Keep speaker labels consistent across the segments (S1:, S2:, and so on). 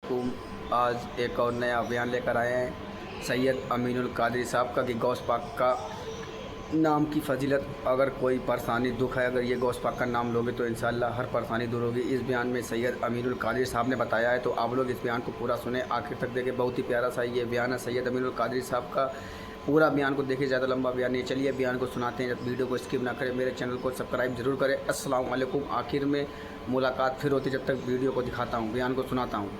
S1: आज एक और नया बयान लेकर आए हैं सैयद अमीनुल कादरी साहब का कि गौस पाक का नाम की फजीलत। अगर कोई परेशानी दुख है, अगर ये गौस पाक का नाम लोगे तो इंशाअल्लाह हर परेशानी दूर होगी। इस बयान में सैयद अमीनुल कादरी साहब ने बताया है, तो आप लोग इस बयान को पूरा सुने, आखिर तक देखें। बहुत ही प्यारा सा ये बयान है सैयद अमीनुल कादरी साहब का। पूरा बयान को देखिए, ज़्यादा लंबा बयान नहीं। चलिए बयान को सुनाते हैं। जब वीडियो को स्किप ना करें, मेरे चैनल को सब्सक्राइब जरूर करें। अस्सलाम वालेकुम। आखिर में मुलाकात फिर होती, जब तक वीडियो को दिखाता हूँ, बयान को सुनाता हूँ।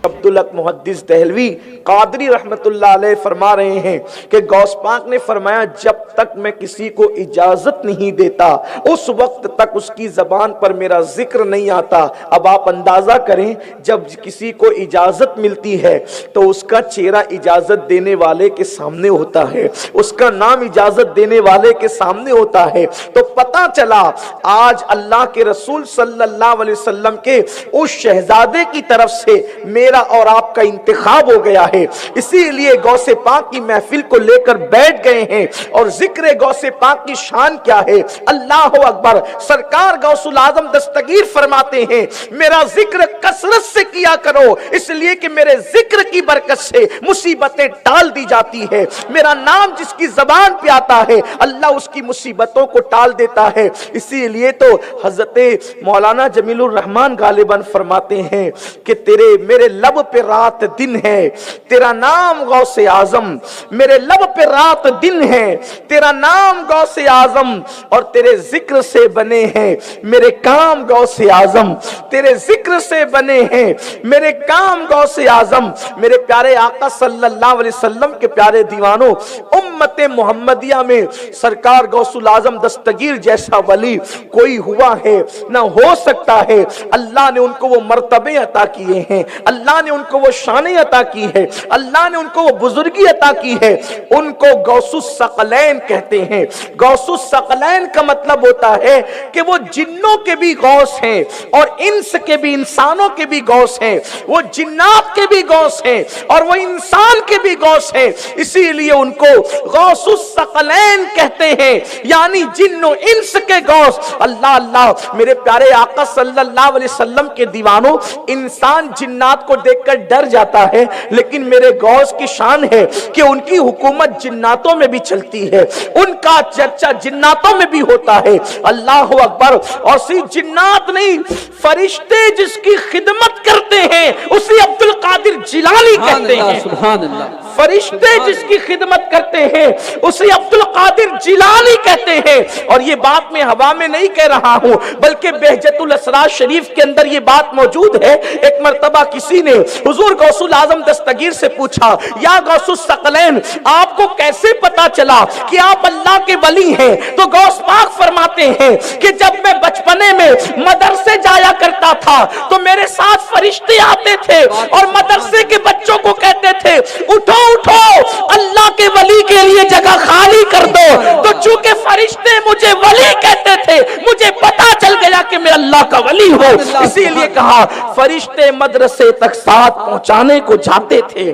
S2: अब्दुल हक मुहद्दिस दहलवी कादरी रहमतुल्लाह अलैह फरमा रहे हैं कि गौस पाक ने फरमाया, जब तक मैं किसी को इजाजत नहीं देता उस वक्त तक उसकी जबान पर मेरा जिक्र नहीं आता। अब आप अंदाजा करें, जब किसी को इजाजत मिलती है तो उसका चेहरा इजाजत देने वाले के सामने होता है, उसका नाम इजाजत देने वाले के सामने होता है। तो पता चला आज अल्लाह के रसूल सल्लल्लाहु अलैहि वसल्लम के उस शहजादे की तरफ से मेरा और आपका इंतखाब हो गया है। इसीलिए गौसे पाक की महफिल को लेकर बैठ गए हैं। और जिक्र गौसे पाक की शान क्या है, अल्लाह अकबर। सरकार गौसुल आजम दस्तगीर फरमाते हैं, मेरा जिक्र कसरत से किया करो, इसलिए कि मेरे जिक्र की बरकत से मुसीबतें टाल दी जाती है। मेरा नाम जिसकी जबान पे आता है, अल्लाह उसकी मुसीबतों को टाल देता है। इसीलिए तो हजरत मौलाना जमीलुर रहमान गालिबन फरमाते हैं कि तेरे मेरे लब पे रात दिन है, तेरा नाम गौसे आजम। मेरे लब पे रात दिन है, तेरा नाम गौसे आजम। और तेरे जिक्र से बने हैं मेरे काम गौसे आजम, तेरे जिक्र से बने हैं मेरे काम गौसे आजम। मेरे प्यारे आका सल्लल्लाहु अलैहि वसल्लम के प्यारे दीवानों, उम्मत मोहम्मदिया में सरकार गौसुल आजम दस्तगीर जैसा वली कोई हुआ है ना हो सकता है। अल्लाह ने उनको वो मर्तबे अता किए हैं, अल्लाह ने उनको वो शान अता की है, अल्लाह ने उनको वो बुजुर्गी अता की है। उनको गौसुस सकलैन कहते हैं। गौसुस सकलैन का मतलब होता है कि वो जिन्नों के भी गौस हैं और इंस के भी, इंसानों के भी गौस हैं। वो जिन्नात के भी गौस हैं और वो इंसान के भी गौस हैं। इसीलिए उनको गौसुस सकलैन कहते हैं, यानी जिन्नो इंस के गौस। अल्लाह अल्लाह। मेरे प्यारे आका सल्लल्लाहु अलैहि वसल्लम के दीवानों, इंसान जिन्नात को देखकर डर जाता है, लेकिन मेरे गौस की शान है कि उनकी हुकूमत जिन्नातों में भी चलती है, उनका चर्चा जिन्नातों में भी होता है। अल्लाह अकबर। और सिर्फ जिन्नात नहीं, फरिश्ते जिसकी खिदमत करते हैं उसे अब्दुल कादिर जिलानी कहते हैं। सुभान अल्लाह। फरिश्ते जिसकी खिदमत करते हैं उसे अब्दुल कादिर जिलानी कहते हैं। और ये बात मैं हवा में नहीं कह रहा हूं, बल्कि बहजतुल असरार शरीफ के अंदर ये बात मौजूद है। एक मर्तबा किसी ने हुजूर गौसुल आजम दस्तगीर से पूछा, या गौसुस सकलैन, आपको कैसे पता चला कि आप अल्लाह के वली हैं? तो गौस पाक फरमाते हैं कि जब मैं बचपने में मदरसे जाया करता था तो मेरे साथ फरिश्ते आते थे और मदरसे के बच्चों को कहते थे, उठो उठो, अल्लाह के वली के लिए जगह खाली कर दो। तो चूंकि फरिश्ते मुझे वली कहते थे, मुझे पता चल गया कि मैं अल्लाह का वली हूं। इसीलिए कहा फरिश्ते मदरसे तक साथ पहुंचाने को जाते थे।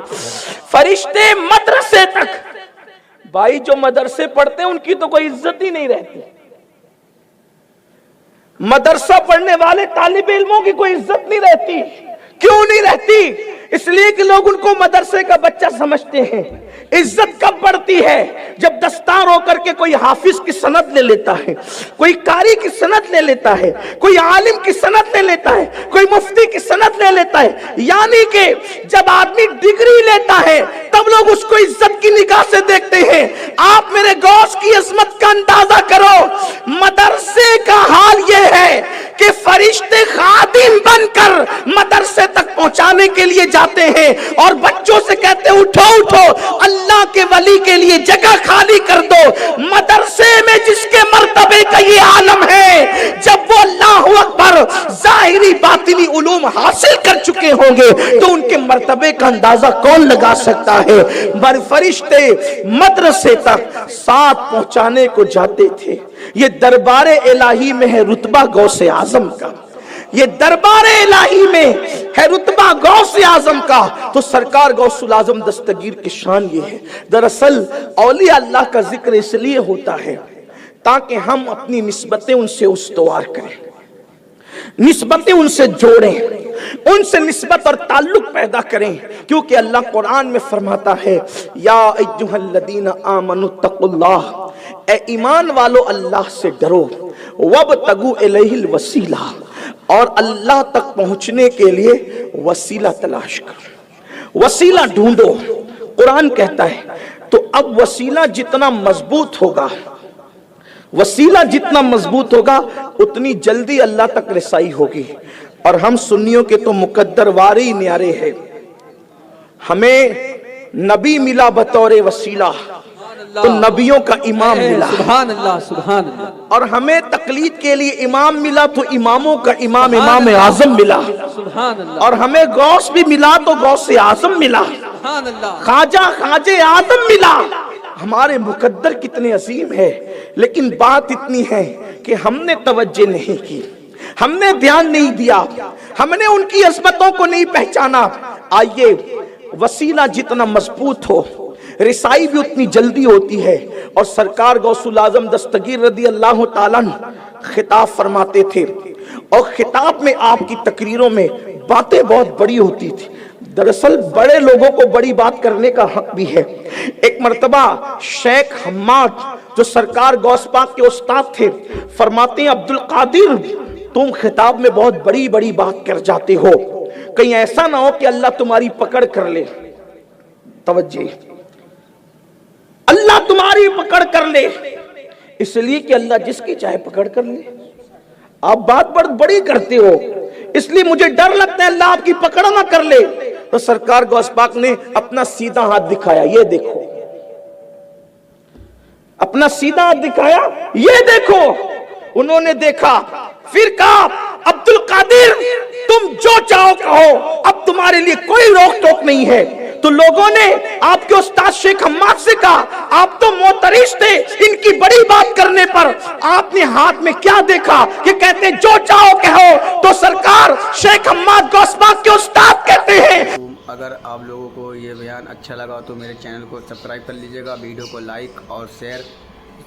S2: फरिश्ते मदरसे तक। भाई जो मदरसे पढ़ते हैं उनकी तो कोई इज्जत ही नहीं रहती। मदरसा पढ़ने वाले तालिब इल्मों की कोई इज्जत नहीं रहती। क्यों नहीं रहती? इसलिए कि लोग उनको मदरसे का बच्चा समझते हैं। इज्जत कब बढ़ती है? जब दस्तार होकर के कोई हाफिज की सनद ले लेता है, कोई कारी की सनद ले लेता है, कोई आलिम की सनद ले लेता है, कोई मुफ्ती की सनद ले लेता है। यानी कि जब आदमी डिग्री लेता है तब लोग उसको इज्जत की निगाह से देखते हैं। आप मेरे गौस की अजमत का अंदाजा करो। मदरसे का हाल यह है कि फरिश्ते खादिम बनकर मदरसे तक पहुंचाने के लिए जाते हैं और बच्चों से कहते हैं, उठो उठो, अल्लाह के वली के लिए जगह खाली कर दो। मदरसे में जिसके मर्तबे का ये आलम है, जब वो अल्लाहु अकबर जाहिरी बातिनी उलूम हासिल कर चुके होंगे तो उनके मर्तबे का अंदाजा कौन लगा सकता है। फरिश्ते मदरसे तक साथ पहुंचाने को जाते थे। ये दरबारे इलाही में है रुतबा गौसे आजम का, ये दरबारे इलाही में है रुतबा गौसे आजम का। तो सरकार गौसुल आजम दस्तगीर की शान ये है। दरअसल औलिया अल्लाह का जिक्र इसलिए होता है ताकि हम अपनी निस्बतें उनसे उस्तवार करें। निस्बतें उनसे जोड़ें, उनसे निस्बत और ताल्लुक पैदा करें, क्योंकि अल्लाह कुरान में फरमाता है या अय्युहल्लदीना आमनुत्तकुल्लाह, ए ईमान वालो अल्लाह से डरो, वब्तगू इलैहिल वसीला, और अल्लाह तक पहुंचने के लिए वसीला तलाश करो, वसीला ढूंढो। कुरान कहता है तो अब वसीला जितना मजबूत होगा, वसीला जितना मजबूत होगा उतनी जल्दी अल्लाह तक रसाई होगी। और हम सुन्नियों के तो मुकद्दर वारी न्यारे हैं, हमें नबी मिला बतौर वसीला तो नबियों का इमाम मिला,
S3: सुभान अल्लाह सुभान अल्लाह,
S2: और हमें तकलीद के लिए इमाम मिला तो इमामों का इमाम इमाम आजम मिला,
S3: सुभान अल्लाह,
S2: और हमें गौस भी मिला तो गौस आजम मिला,
S3: सुभान अल्लाह,
S2: खाजा खाजे आदम मिला। हमारे मुकद्दर कितने अजीम है, लेकिन बात इतनी है कि हमने तवज्जो नहीं की, हमने ध्यान नहीं दिया, हमने उनकी अजमतों को नहीं पहचाना। आइए, वसीला जितना मजबूत हो रिसाई भी उतनी जल्दी होती है। और सरकार गौसुल आजम दस्तगीर रदी अल्लाह ताला खिताब फरमाते थे, और खिताब में आपकी तकरीरों में बातें बहुत बड़ी होती थी। दरअसल बड़े लोगों को बड़ी बात करने का हक भी है। एक मर्तबा शेख हम्माद जो सरकार गौस पाक के उस्ताद थे, फरमाते हैं अब्दुल कादिर तुम खिताब में बहुत बड़ी बड़ी बात कर जाते हो, कहीं ऐसा ना हो कि अल्लाह तुम्हारी पकड़ कर ले। तवज्जो, अल्लाह तुम्हारी पकड़ कर ले, इसलिए कि अल्लाह जिसकी चाहे पकड़ कर ले। आप बात बहुत बड़ी करते हो, इसलिए मुझे डर लगता है अल्लाह आपकी पकड़ ना कर ले। तो सरकार गौस पाक ने अपना सीधा हाथ दिखाया, ये देखो, अपना सीधा हाथ दिखाया, ये देखो। उन्होंने देखा, फिर कहा अब्दुल कादिर तुम जो चाहो कहो, अब तुम्हारे लिए कोई रोक टोक नहीं है। तो लोगों ने आपके उस्ताद शेख हम्माद से कहा आप तो मोतरिश थे, इनकी बड़ी बात करने पर आपने हाथ में क्या देखा कि कहते जो चाहो कहो। तो सरकार शेख हम्माद गौस पाक के उस्ताद कहते हैं।
S1: अगर आप लोगों को ये बयान अच्छा लगा तो मेरे चैनल को सब्सक्राइब कर लीजिएगा, वीडियो को लाइक और शेयर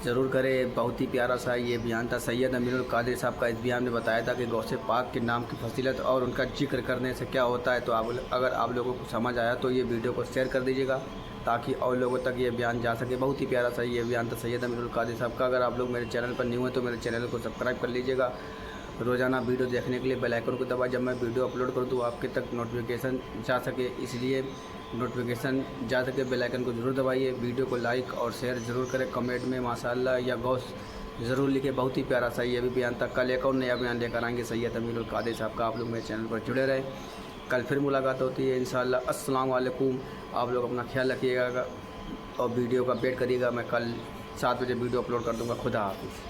S1: ज़रूर करें। बहुत ही प्यारा सा ये बयान था सैयद अमीनुल कादिर साहब का। इस बयान में बताया था कि गौसे पाक के नाम की फजीलत और उनका जिक्र करने से क्या होता है। तो अगर आप लोगों को समझ आया तो ये वीडियो को शेयर कर दीजिएगा ताकि और लोगों तक ये बयान जा सके। बहुत ही प्यारा सा ये बयान था सैयद अमीनुल कादिर साहब का। अगर आप लोग मेरे चैनल पर न्यू हैं तो मेरे चैनल को सब्सक्राइब कर लीजिएगा। रोज़ाना वीडियो देखने के लिए बेल आइकन को दबाएं, जब मैं वीडियो अपलोड कर दूँ आपके तक नोटिफिकेशन जा सके, इसलिए नोटिफिकेशन जा सके बेल आइकन को ज़रूर दबाइए। वीडियो को लाइक और शेयर ज़रूर करें, कमेंट में माशाअल्लाह या गौस ज़रूर लिखे। बहुत ही प्यारा सा ये भी बयान था। कल एक और नया बयान लेकर आएंगे सैयद अमीनुल कादिर साहब का। आप लोग मेरे चैनल पर जुड़े रहे, कल फिर मुलाकात होती है इंशाअल्लाह। अस्सलाम वालेकुम। आप लोग अपना ख्याल रखिएगा और वीडियो का वेट करिएगा। मैं कल 7 बजे वीडियो अपलोड कर दूँगा। खुदा हाफिज़।